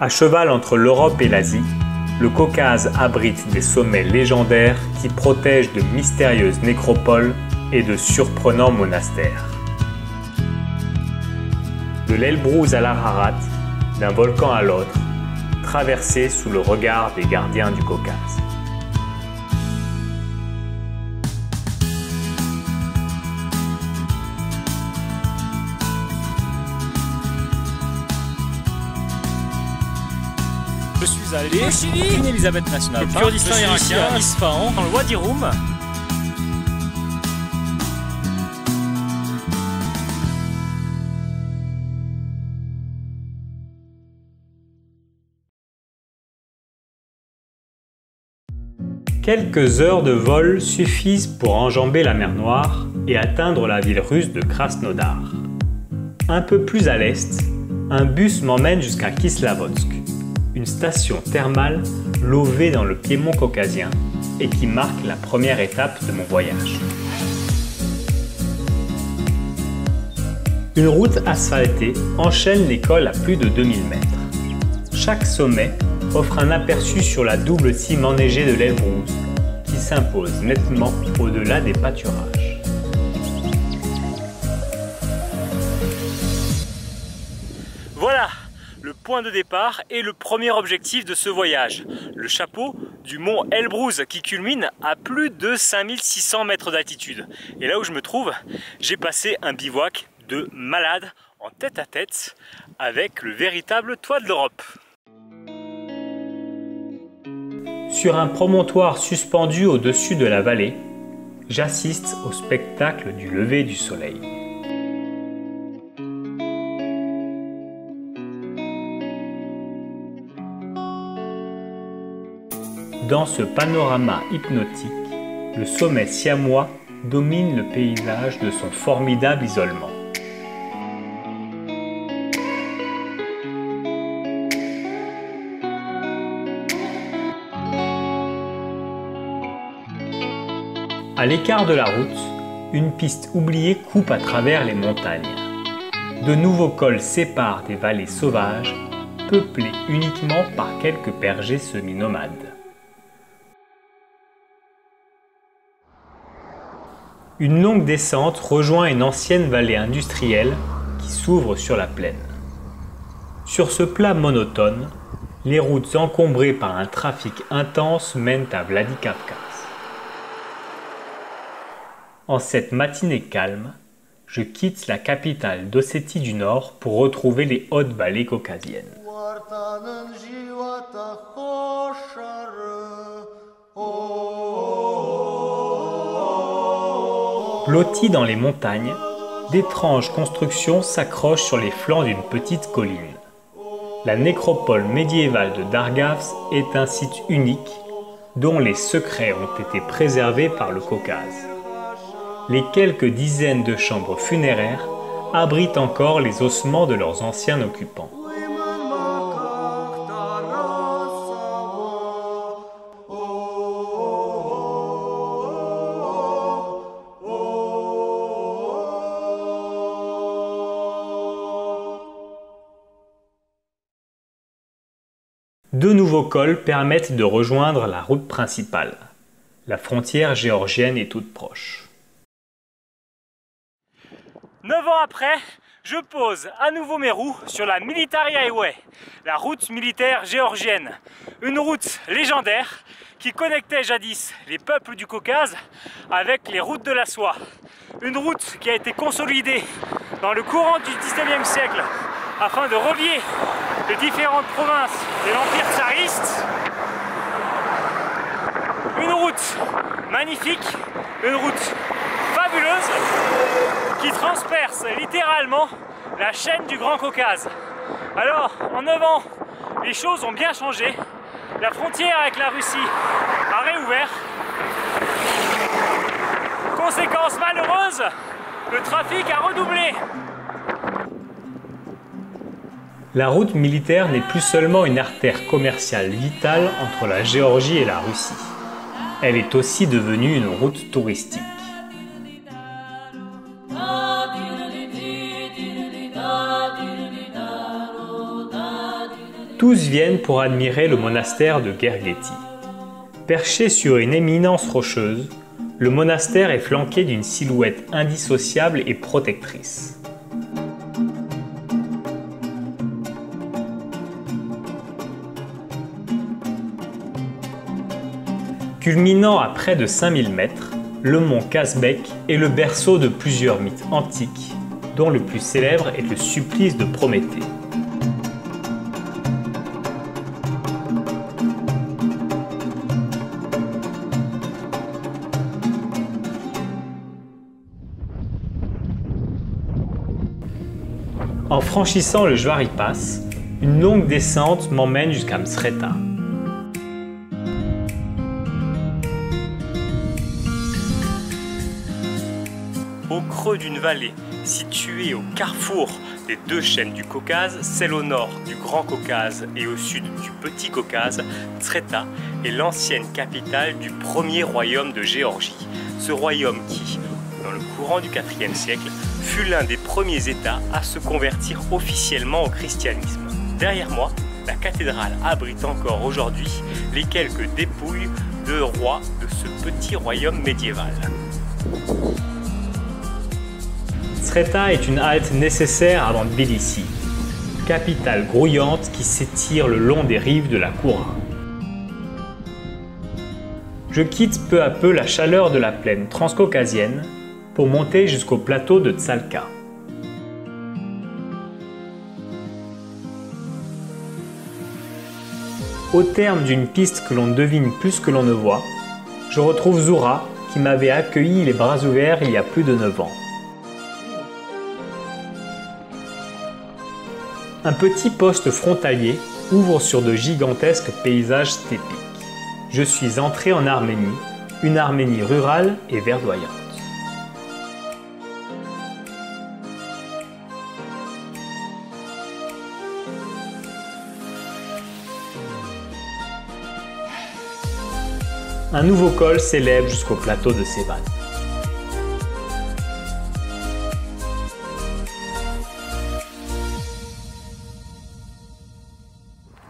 À cheval entre l'Europe et l'Asie, le Caucase abrite des sommets légendaires qui protègent de mystérieuses nécropoles et de surprenants monastères. De l'Elbrouz à l'Ararat, d'un volcan à l'autre, traversé sous le regard des gardiens du Caucase. Je suis allé au Chili, Queen Elizabeth National Park, Kurdistan irakien, à Isfahan, dans le Wadi Rum. Quelques heures de vol suffisent pour enjamber la mer Noire et atteindre la ville russe de Krasnodar. Un peu plus à l'est, un bus m'emmène jusqu'à Kislavodsk, une station thermale levée dans le piémont caucasien et qui marque la première étape de mon voyage. Une route asphaltée enchaîne les cols à plus de 2000 mètres. Chaque sommet offre un aperçu sur la double cime enneigée de l'Elbrouz, qui s'impose nettement au-delà des pâturages. Voilà le point de départ et le premier objectif de ce voyage, le chapeau du mont Elbrouz qui culmine à plus de 5600 mètres d'altitude. Et là où je me trouve, j'ai passé un bivouac de malade en tête-à-tête avec le véritable toit de l'Europe. Sur un promontoire suspendu au-dessus de la vallée, j'assiste au spectacle du lever du soleil. Dans ce panorama hypnotique, le sommet siamois domine le paysage de son formidable isolement. À l'écart de la route, une piste oubliée coupe à travers les montagnes. De nouveaux cols séparent des vallées sauvages, peuplées uniquement par quelques bergers semi-nomades. Une longue descente rejoint une ancienne vallée industrielle qui s'ouvre sur la plaine. Sur ce plat monotone, les routes encombrées par un trafic intense mènent à Vladikavkaz. En cette matinée calme, je quitte la capitale d'Ossétie du Nord pour retrouver les hautes vallées caucasiennes. Blottis dans les montagnes, d'étranges constructions s'accrochent sur les flancs d'une petite colline. La nécropole médiévale de Dargavs est un site unique dont les secrets ont été préservés par le Caucase. Les quelques dizaines de chambres funéraires abritent encore les ossements de leurs anciens occupants. Deux nouveaux cols permettent de rejoindre la route principale. La frontière géorgienne est toute proche. 9 ans après, je pose à nouveau mes roues sur la Military Highway, la route militaire géorgienne. Une route légendaire qui connectait jadis les peuples du Caucase avec les routes de la soie. Une route qui a été consolidée dans le courant du XIXe siècle afin de relier les différentes provinces de l'Empire tsariste. Une route magnifique, une route fabuleuse qui transperce littéralement la chaîne du Grand Caucase. Alors, en 9 ans, les choses ont bien changé. La frontière avec la Russie a réouvert. Conséquence malheureuse, le trafic a redoublé. La route militaire n'est plus seulement une artère commerciale vitale entre la Géorgie et la Russie. Elle est aussi devenue une route touristique. Tous viennent pour admirer le monastère de Gergeti. Perché sur une éminence rocheuse, le monastère est flanqué d'une silhouette indissociable et protectrice. Culminant à près de 5000 mètres, le mont Kazbek est le berceau de plusieurs mythes antiques, dont le plus célèbre est le supplice de Prométhée. En franchissant le Jwari Pass, une longue descente m'emmène jusqu'à Msreta. Au creux d'une vallée située au carrefour des deux chaînes du Caucase, celle au nord du Grand Caucase et au sud du Petit Caucase, Msreta est l'ancienne capitale du premier royaume de Géorgie. Ce royaume qui, dans le courant du IVe siècle, fut l'un des premiers États à se convertir officiellement au christianisme. Derrière moi, la cathédrale abrite encore aujourd'hui les quelques dépouilles de rois de ce petit royaume médiéval. Msreta est une halte nécessaire avant Tbilissi, capitale grouillante qui s'étire le long des rives de la Koura. Je quitte peu à peu la chaleur de la plaine transcaucasienne pour monter jusqu'au plateau de Tsalka. Au terme d'une piste que l'on devine plus que l'on ne voit, je retrouve Zoura qui m'avait accueilli les bras ouverts il y a plus de 9 ans. Un petit poste frontalier ouvre sur de gigantesques paysages stépiques. Je suis entré en Arménie, une Arménie rurale et verdoyante. Un nouveau col s'élève jusqu'au plateau de Sevan.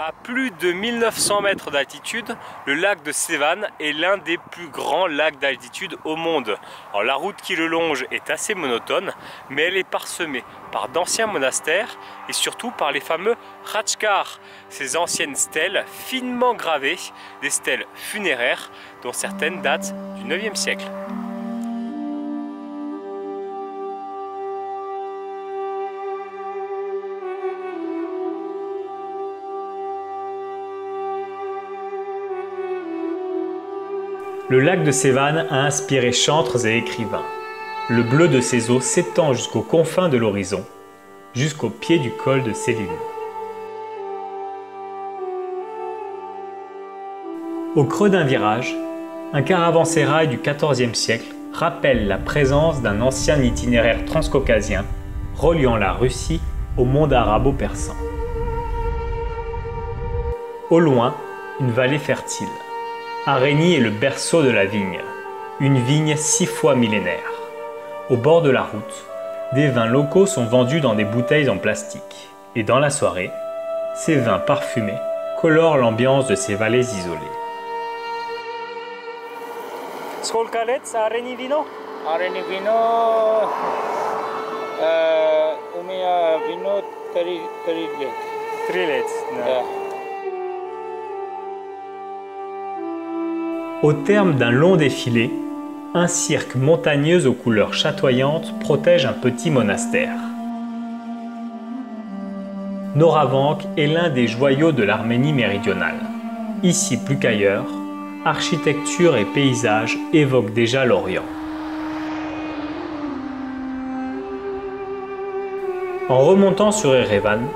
À plus de 1900 mètres d'altitude, le lac de Sevan est l'un des plus grands lacs d'altitude au monde. Alors, la route qui le longe est assez monotone, mais elle est parsemée par d'anciens monastères et surtout par les fameux Khachkars, ces anciennes stèles finement gravées, des stèles funéraires dont certaines datent du 9e siècle. Le lac de Sevan a inspiré chantres et écrivains. Le bleu de ses eaux s'étend jusqu'aux confins de l'horizon, jusqu'au pied du col de Selin. Au creux d'un virage, un caravansérail du XIVe siècle rappelle la présence d'un ancien itinéraire transcaucasien reliant la Russie au monde arabo-persan. Au loin, une vallée fertile. Arénie est le berceau de la vigne, une vigne 6 fois millénaire. Au bord de la route, des vins locaux sont vendus dans des bouteilles en plastique. Et dans la soirée, ces vins parfumés colorent l'ambiance de ces vallées isolées. Skolka let Arénie vino? Arénie vino, umia vino 3 let. 3 let. Yeah. Au terme d'un long défilé, un cirque montagneux aux couleurs chatoyantes protège un petit monastère. Noravank est l'un des joyaux de l'Arménie méridionale. Ici plus qu'ailleurs, architecture et paysages évoquent déjà l'Orient. En remontant sur Erevan,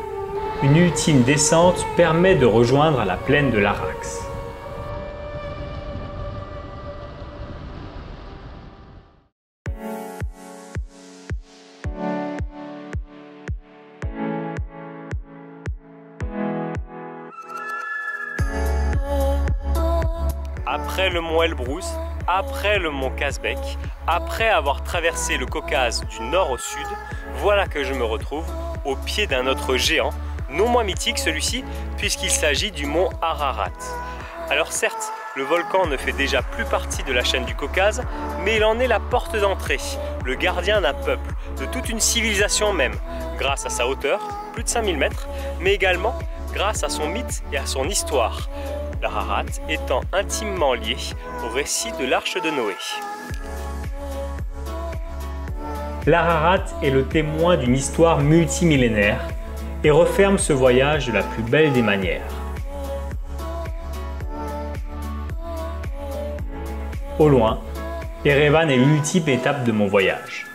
une ultime descente permet de rejoindre la plaine de l'Arax. Après le mont Elbrus, après le mont Kazbek, après avoir traversé le Caucase du nord au sud, voilà que je me retrouve au pied d'un autre géant non moins mythique celui-ci, puisqu'il s'agit du mont Ararat. Alors certes, le volcan ne fait déjà plus partie de la chaîne du Caucase, mais il en est la porte d'entrée, le gardien d'un peuple, de toute une civilisation même, grâce à sa hauteur, plus de 5000 mètres, mais également grâce à son mythe et à son histoire, l'Ararat étant intimement lié au récit de l'Arche de Noé. L'Ararat est le témoin d'une histoire multimillénaire et referme ce voyage de la plus belle des manières. Au loin, Erevan est l'ultime étape de mon voyage.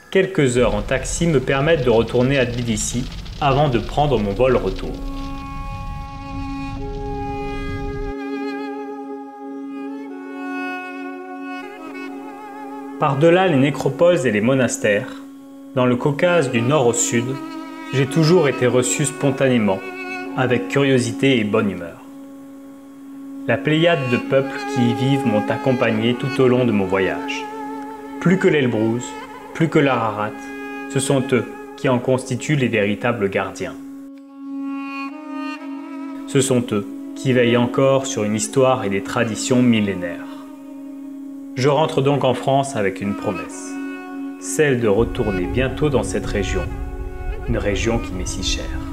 Quelques heures en taxi me permettent de retourner à Tbilissi avant de prendre mon vol retour. Par-delà les nécropoles et les monastères, dans le Caucase du nord au sud, j'ai toujours été reçu spontanément, avec curiosité et bonne humeur. La pléiade de peuples qui y vivent m'ont accompagné tout au long de mon voyage. Plus que l'Elbrouz, plus que l'Ararat, ce sont eux qui en constituent les véritables gardiens. Ce sont eux qui veillent encore sur une histoire et des traditions millénaires. Je rentre donc en France avec une promesse, celle de retourner bientôt dans cette région, une région qui m'est si chère.